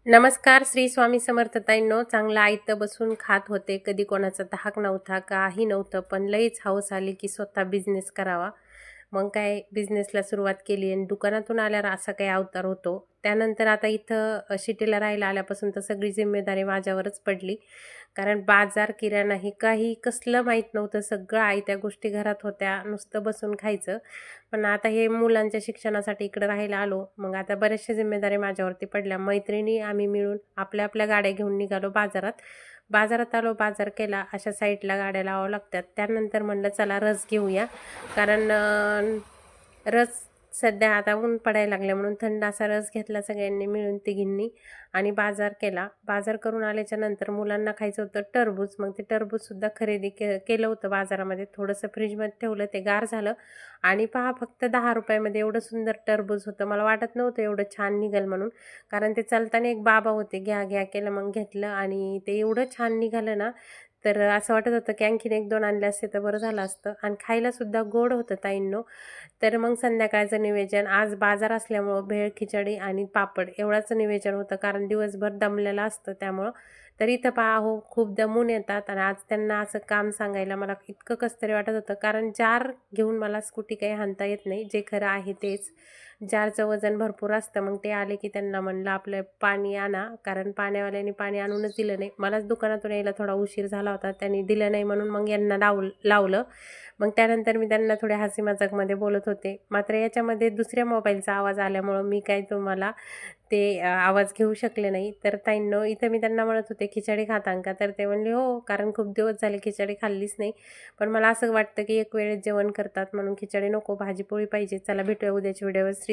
नमस्कार. श्री स्वामी समर्थताईंनो. चांगलं आयतं बसून खात होते. कधी कोणाचा धाक नव्हता, काही नव्हतं. पण लईच हौस आली की स्वतः बिझनेस करावा. मग काय बिझनेसला सुरुवात केली आणि दुकानातून आल्यावर असा काही अवतार होतो. त्यानंतर आता इथं सिटीला राहायला आल्यापासून तर सगळी जिम्मेदारी माझ्यावरच पडली. कारण बाजार, किराणा हे काही कसलं माहीत नव्हतं. सगळं आयत्या गोष्टी घरात होत्या. नुसतं बसून खायचं. पण आता हे मुलांच्या शिक्षणासाठी इकडं राहायला आलो. मग आता बऱ्याचशा जिम्मेदारी माझ्यावरती पडल्या. मैत्रिणी आम्ही मिळून आपल्या आपल्या गाड्या घेऊन निघालो बाजारात. बाजारात आलो, बाजार केला. अशा साईडला गाड्या लावाव्या लागतात. त्यानंतर म्हणलं चला रस घेऊया. कारण रस सध्या आता ऊन पडायला लागलं म्हणून थंड असा रस घेतला सगळ्यांनी मिळून तिघींनी आणि बाजार केला. बाजार करून आल्याच्या नंतर मुलांना खायचं होतं टरबूज. मग ते टरबूजसुद्धा खरेदी केलं होतं बाजारामध्ये. थोडंसं फ्रीजमध्ये ठेवलं, ते गार झालं आणि पहा फक्त 10 रुपयामध्ये एवढं सुंदर टरबूज होतं. मला वाटत नव्हतं एवढं छान निघेल म्हणून. कारण ते चालताना एक बाबा होते, घ्या घ्या केलं. मग घेतलं आणि ते एवढं छान निघालं ना, तर असं वाटत होतं की आणखीन 1-2 आणले असते तर बरं झालं असतं. आणि खायलासुद्धा गोड होतं ताईंनो. तर मग संध्याकाळचं नियोजन आज बाजार असल्यामुळं भेळ, खिचडी आणि पापड एवढाच नियोजन होतं. कारण दिवसभर दमलेलं असतं त्यामुळं. तर इथं पहा हो, खूप दमून येतात आणि आज त्यांना असं काम सांगायला मला इतकं कसं तरी वाटत होतं. कारण जार घेऊन मला स्कूटी काही हाणता येत नाही. जे खरं आहे तेच. जारचं वजन भरपूर असतं. मग ते आले की त्यांना म्हणलं आपलं पाणी आणा. कारण पाण्यावाल्यांनी पाणी आणूनच दिलं नाही. मलाच दुकानातून यायला थोडा उशीर झाला होता. त्यांनी दिलं नाही म्हणून मग यांना लावलं. मग त्यानंतर मी त्यांना थोड्या हसी मजाकमध्ये बोलत होते. मात्र याच्यामध्ये दुसऱ्या मोबाईलचा आवाज आल्यामुळं मी काही तुम्हाला ते आवाज घेऊ शकले नाही. तर ताईंनो, इथं मी त्यांना म्हणत होते, "खिचडी खाता का?" तर ते म्हणले, "हो." कारण खूप दिवस झाले खिचडी खाल्लीच नाही. पण मला असं वाटतं की एक वेळेस जेवण करतात म्हणून खिचडी नको, भाजी-पोळी पाहिजे. चला भेटूया उद्याच्या व्हिडिओवर. श्री